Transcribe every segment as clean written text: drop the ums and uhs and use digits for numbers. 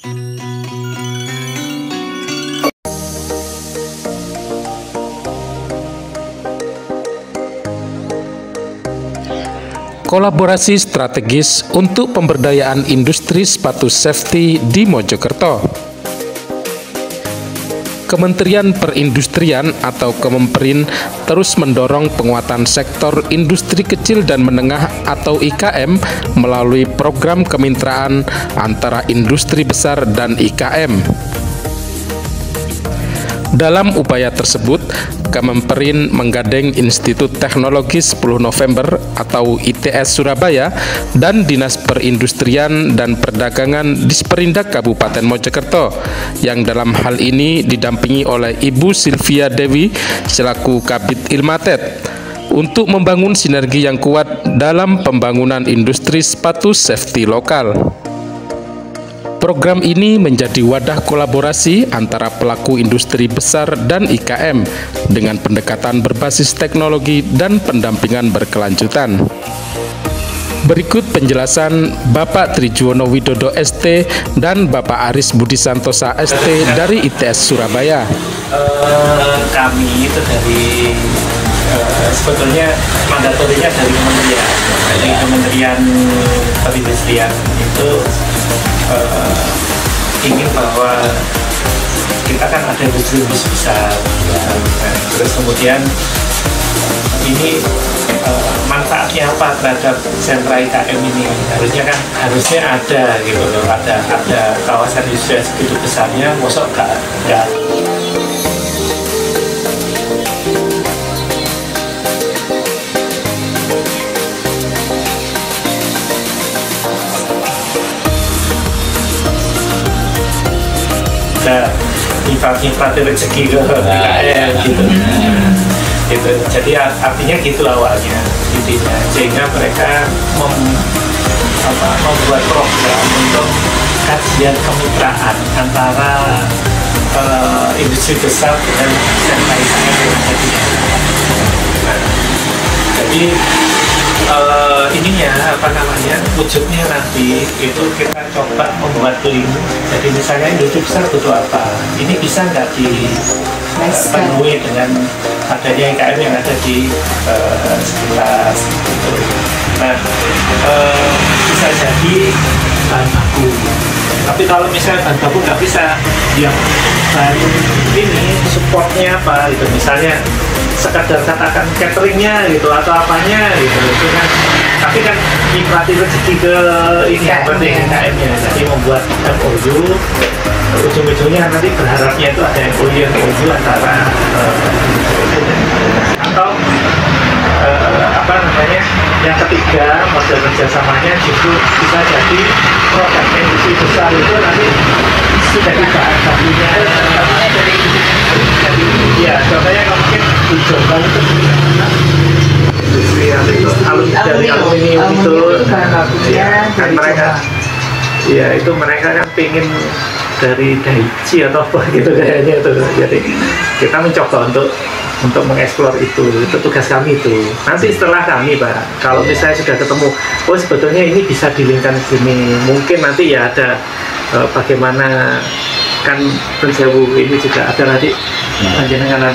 Kolaborasi strategis untuk pemberdayaan industri sepatu safety di Mojokerto. Kementerian Perindustrian atau Kemenperin terus mendorong penguatan sektor industri kecil dan menengah atau IKM melalui program kemitraan antara industri besar dan IKM. Dalam upaya tersebut, Kemenperin menggandeng Institut Teknologi 10 November atau ITS Surabaya dan Dinas Perindustrian dan Perdagangan Disperindak Kabupaten Mojokerto yang dalam hal ini didampingi oleh Ibu Sylvia Dewi selaku Kabid Ilmatet untuk membangun sinergi yang kuat dalam pembangunan industri sepatu safety lokal. Program ini menjadi wadah kolaborasi antara pelaku industri besar dan IKM dengan pendekatan berbasis teknologi dan pendampingan berkelanjutan. Berikut penjelasan Bapak Trijuwono Widodo ST dan Bapak Aris Budi Santosa ST dari ITS Surabaya. Kami itu dari sebetulnya mandatorinya dari Kementerian Perindustrian itu ingin bahwa kita kan ada industri besar, terus kemudian ini manfaatnya apa terhadap sentra IKM ini? Harusnya ada gitu loh, ada kawasan industri segitu besarnya, mosok enggak. Infrastruktur rezeki ke IKM gitu. Jadi artinya gitu awalnya intinya, sehingga mereka membuat program untuk kajian kemitraan antara industri besar dengan sentra IKM yang ada di jadi wujudnya nanti itu kita coba membuat link. Jadi misalnya industri besar butuh apa, ini bisa nggak dipenuhi dengan adanya IKM yang ada di sekitar gitu. Nah, bisa jadi bahan baku. Tapi kalau misalnya bahan baku nggak bisa, yang bahan ini supportnya apa gitu, misalnya sekadar katakan cateringnya gitu atau apanya gitu, itu kan. Tapi kan nikmati rezeki ke ini yang penting IKM-nya. Jadi membuat MOU, ujung-ujungnya nanti berharapnya itu ada MOU antara atau yang ketiga model kerjasamanya justru bisa jadi produk industri besar itu nanti sudah dibahas bakunya dari ya contohnya mungkin di Jombang itu industri dari aluminium itu kan mereka ya itu mereka kan pingin dari Daichi atau apa gitu kayaknya itu. Jadi kita mencoba untuk mengeksplor itu tugas kami itu. Nanti setelah kami Pak, kalau misalnya sudah ketemu, oh sebetulnya ini bisa dilingkan sini, mungkin nanti ya ada bagaimana kan Pensewu ini juga ada nanti panjenengan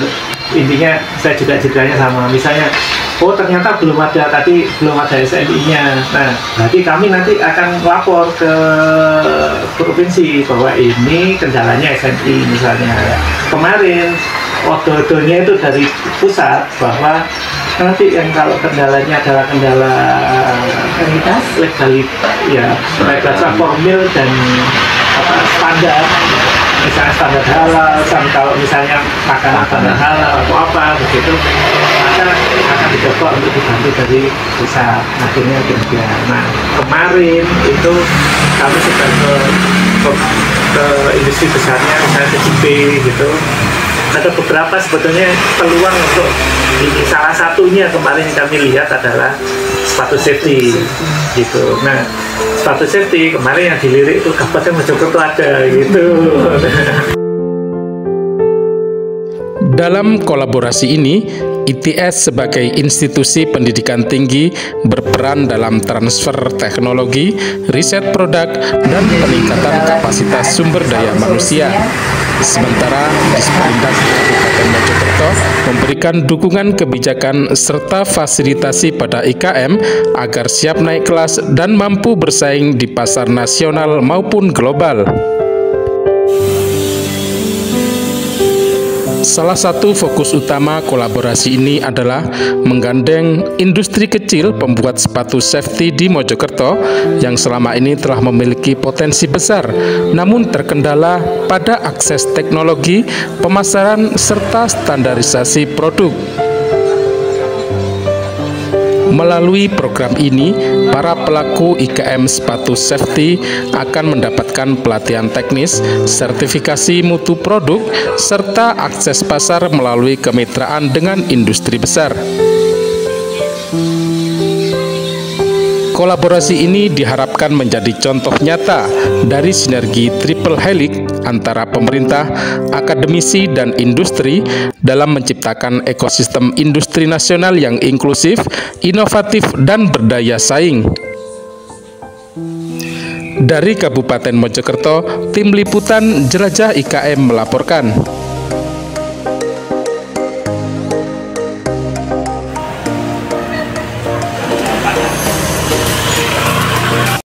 intinya saya juga jedanya sama, misalnya oh ternyata belum ada SNI-nya. Nah, berarti kami nanti akan lapor ke provinsi bahwa ini kendalanya SNI misalnya. Kemarin odo-odonya itu dari pusat bahwa nanti yang kalau kendalanya adalah kendala legalitas formil dan standar, misalnya standar halal, kalau misalnya makanan standar halal atau apa begitu, maka akan dicoba untuk dibantu dari pusat. Akhirnya demikian. Nah, kemarin itu kami sudah ke industri besarnya, misalnya ke JP gitu. Ada beberapa sebetulnya peluang untuk ini. Salah satunya kemarin kami lihat adalah sepatu safety gitu. Nah, sepatu safety kemarin yang dilirik itu Kabupaten Mojokerto ada gitu. Dalam kolaborasi ini, ITS sebagai institusi pendidikan tinggi berperan dalam transfer teknologi, riset produk, dan peningkatan kapasitas sumber daya manusia. Sementara Disperindak Kabupaten Mojokerto memberikan dukungan kebijakan serta fasilitasi pada IKM agar siap naik kelas dan mampu bersaing di pasar nasional maupun global. Salah satu fokus utama kolaborasi ini adalah menggandeng industri kecil pembuat sepatu safety di Mojokerto yang selama ini telah memiliki potensi besar, namun terkendala pada akses teknologi, pemasaran, serta standarisasi produk. Melalui program ini, para pelaku IKM sepatu safety akan mendapatkan pelatihan teknis, sertifikasi mutu produk, serta akses pasar melalui kemitraan dengan industri besar. Kolaborasi ini diharapkan menjadi contoh nyata dari sinergi triple helix antara pemerintah, akademisi, dan industri dalam menciptakan ekosistem industri nasional yang inklusif, inovatif, dan berdaya saing. Dari Kabupaten Mojokerto, Tim Liputan Jelajah IKM melaporkan.